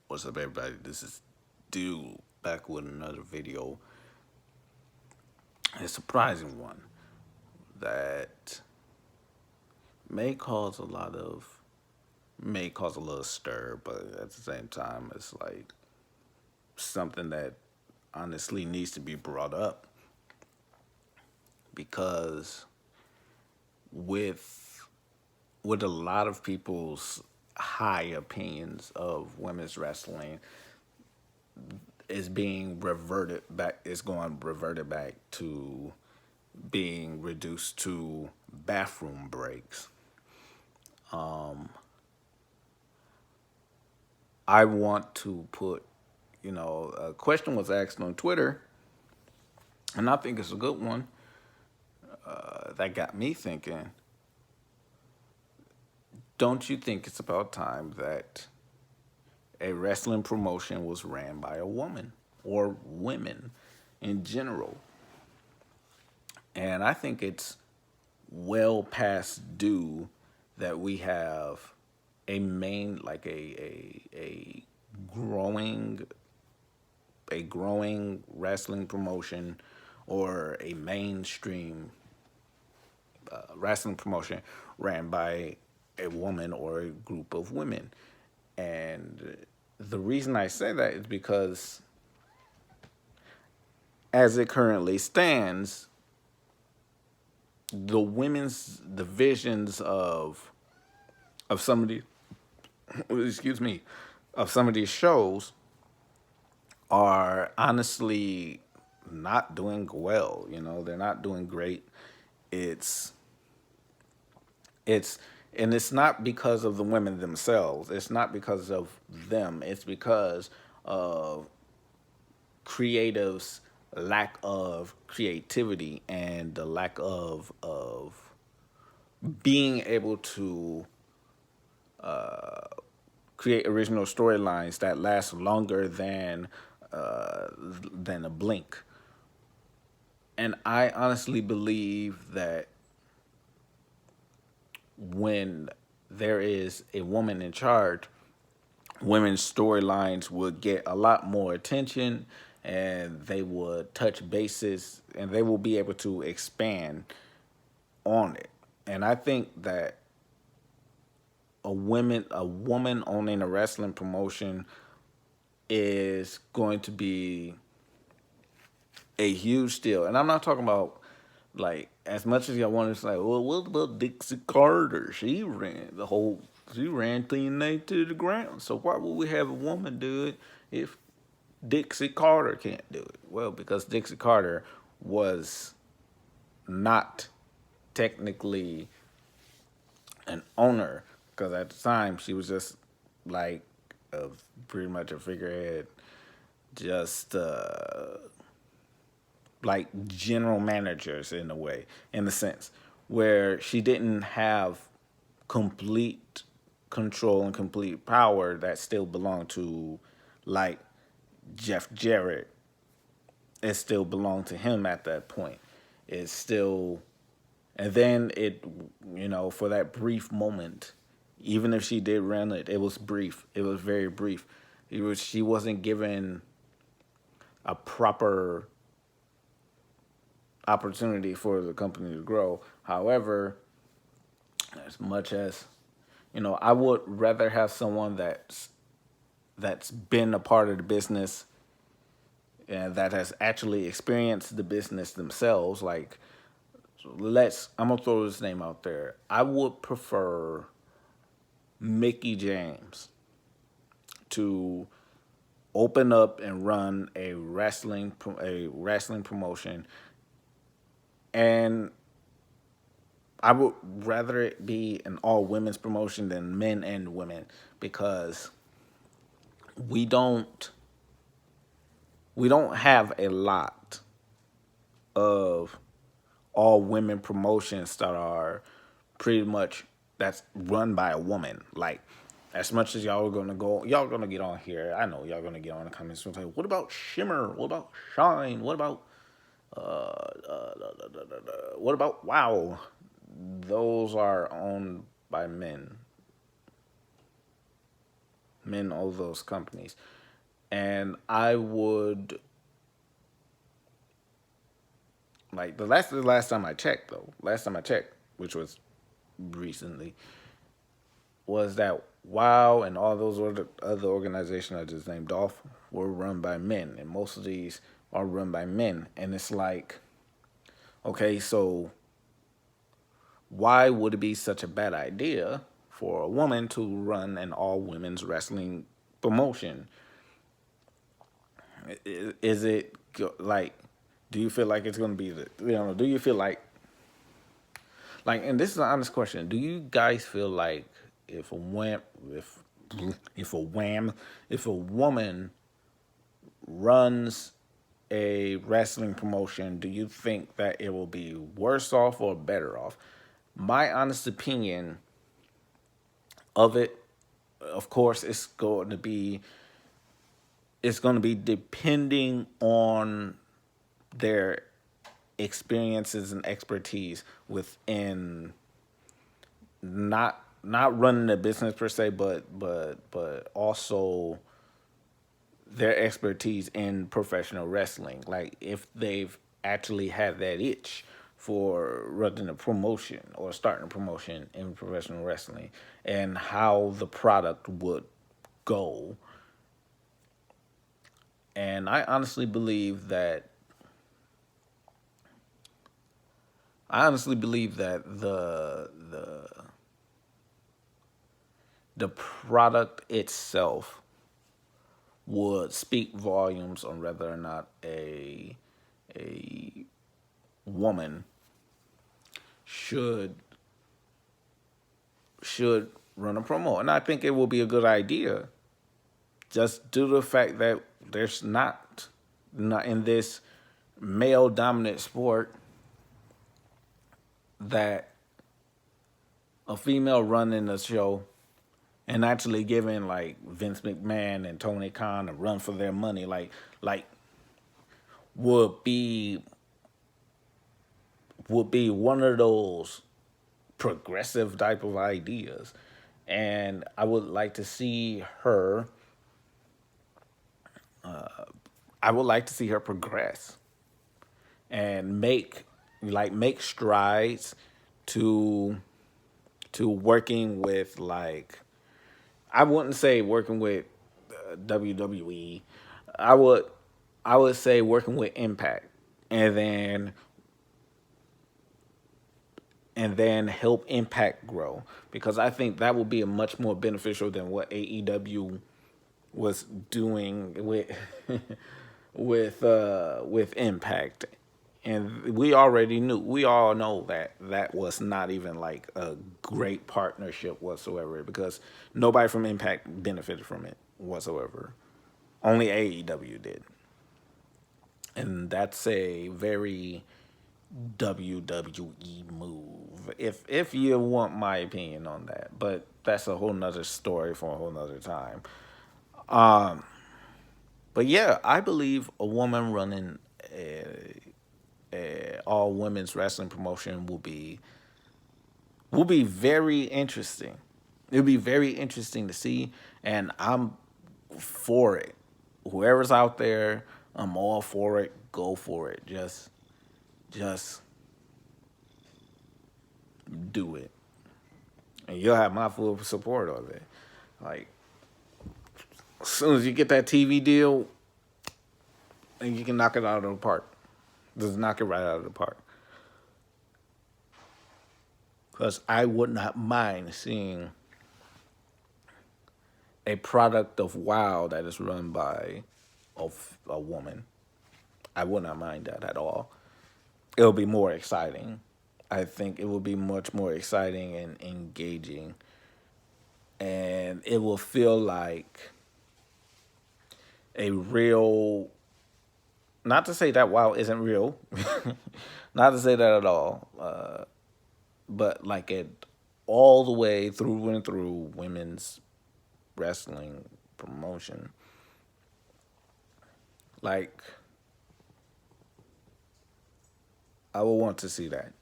What's up, everybody? This is Dude back with another video. A surprising one that may cause a lot of may cause a little stir, but at the same time, it's like something that honestly needs to be brought up because with with a lot of people's high opinions of women's wrestling is being reverted back is going reverted back to being reduced to bathroom breaks. I want to put, a question was asked on Twitter, and I think it's a good one that got me thinking. Don't you think it's about time that a wrestling promotion was ran by a woman or women in general? And I think it's well past due that we have a main like a growing a growing wrestling promotion or a mainstream wrestling promotion ran by a woman or a group of women. And the reason I say that is because as it currently stands, the women's divisions of some of the excuse me of some of these shows are honestly not doing well. They're not doing great. It's it's and it's not because of the women themselves. It's not because of them. It's because of creatives' lack of creativity and the lack of being able to create original storylines that last longer than a blink. And I honestly believe that when there is a woman in charge, women's storylines would get a lot more attention, and they would touch bases and they will be able to expand on it. And I think that a woman owning a wrestling promotion is going to be a huge deal. And I'm not talking about, like, as much as y'all want to say, well, what about Dixie Carter? She ran TNA to the ground. So why would we have a woman do it if Dixie Carter can't do it? Well, because Dixie Carter was not technically an owner, because at the time she was just like a pretty much a figurehead, just like general managers in a way, in a sense, where she didn't have complete control and complete power that still belonged to, like, Jeff Jarrett. It still belonged to him at that point. It's still, and then for that brief moment, even if she did run it, it was brief. It was very brief. She wasn't given a proper opportunity for the company to grow. However, as much as I would rather have someone that's been a part of the business and that has actually experienced the business themselves. Like, I'm gonna throw this name out there. I would prefer Mickie James to open up and run a wrestling promotion, and I would rather it be an all women's promotion than men and women, because we don't we don't have a lot of all women promotions that are pretty much that's run by a woman. Like, as much as y'all gonna get on here. I know y'all gonna get on the comments and say, "What about Shimmer? What about Shine? What about Wow?" Those are owned by men. men own those companies. And I would like the last time I checked though, last time I checked, which was recently, was that WoW and all those other organizations I just named off were run by men, and most of these are run by men. And it's like, okay, so why would it be such a bad idea for a woman to run an all women's wrestling promotion? Is it like, do you feel like it's going to be do you feel like, and this is an honest question, do you guys feel like if a wham, if a wham, if a woman runs a wrestling promotion, do you think that it will be worse off or better off? My honest opinion of it, of course, it's going to be depending on their experiences and expertise within not running a business per se, but also their expertise in professional wrestling. Like if they've actually had that itch for running a promotion or starting a promotion in professional wrestling, and how the product would go. And I honestly believe that the product itself would speak volumes on whether or not a woman should should run a promo. And I think it will be a good idea, just due to the fact that there's not in this male dominant sport, that a female running a show and actually giving like Vince McMahon and Tony Khan a run for their money, like would be one of those progressive type of ideas. And I would like to see her progress and make strides to working with, like, I wouldn't say working with WWE. I would I would say working with Impact, and then help Impact grow, because I think that would be a much more beneficial than what AEW was doing with with Impact. And we all know that that was not even like a great partnership whatsoever, because nobody from Impact benefited from it whatsoever. Only AEW did. And that's a very WWE move, if you want my opinion on that. But that's a whole nother story for a whole nother time. Um, but yeah, I believe a woman running a all women's wrestling promotion will be very interesting. It'll be very interesting to see, and I'm for it. Whoever's out there, I'm all for it. Go for it. Just do it, and you'll have my full support of it. Like, as soon as you get that TV deal, and you can knock it out of the park, just knock it right out of the park. Because I would not mind seeing a product of WoW that is run by a woman. I would not mind that at all. It'll be more exciting. I think it will be much more exciting and engaging. And it will feel like a real, not to say that WoW isn't real, not to say that at all, but like it all the way through and through women's wrestling promotion. Like, I will want to see that.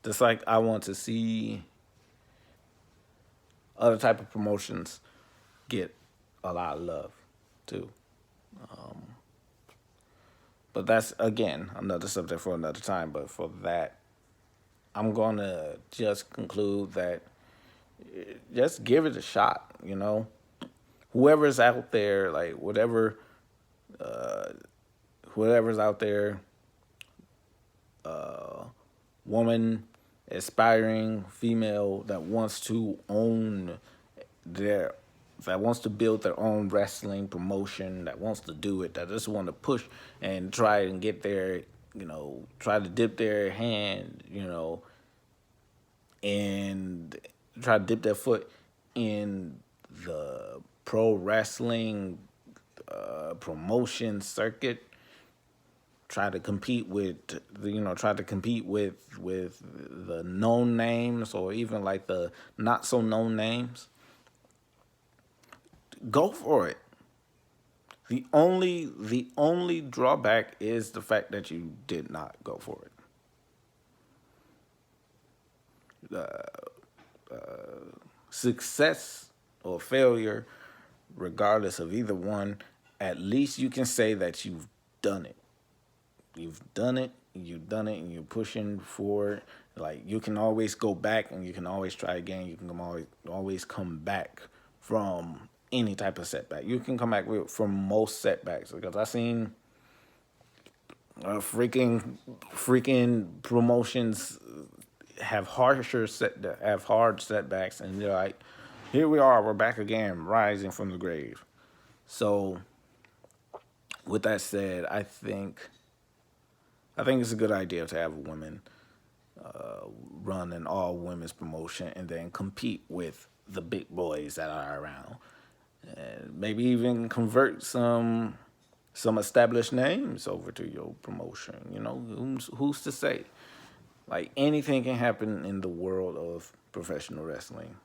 Just like I want to see other type of promotions get a lot of love too. But that's again another subject for another time. But for that, I'm gonna just conclude that just give it a shot. You know, whoever's out there, like whoever's out there, woman, aspiring female that wants to own their that wants to build their own wrestling promotion, that wants to do it, that just want to push and try and get their, try to dip their hand, and try to dip their foot in the pro wrestling promotion circuit, try to compete with the known names or even like the not so known names. Go for it. The only drawback is the fact that you did not go for it. Success or failure, regardless of either one, at least you can say that you've done it. You've done it, and you're pushing forward. Like, you can always go back and you can always try again. You can always come back from any type of setback. You can come back from most setbacks, because I've seen freaking promotions have hard setbacks, and they're like, here we are, we're back again, rising from the grave. So, with that said, I think it's a good idea to have women run an all women's promotion and then compete with the big boys that are around, and maybe even convert some established names over to your promotion. Who's to say? Like, anything can happen in the world of professional wrestling.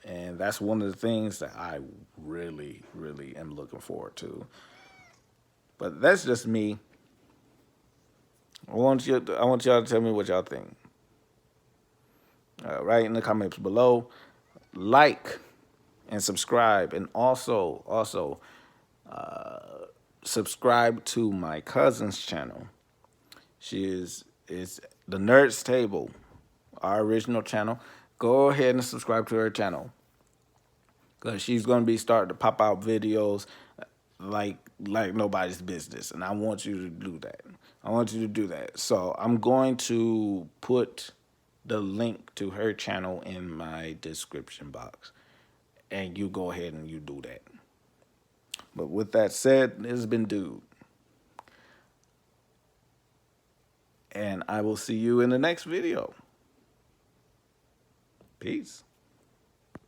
And that's one of the things that I really, really am looking forward to. But that's just me. I want y'all to tell me what y'all think. Write in the comments below. Like and subscribe, and also subscribe to my cousin's channel. She is the Nerds Table, our original channel. Go ahead and subscribe to her channel, because she's going to be starting to pop out videos like nobody's business, and I want you to do that. So I'm going to put the link to her channel in my description box, and you go ahead and you do that. But with that said, this has been Dude, and I will see you in the next video. Peace.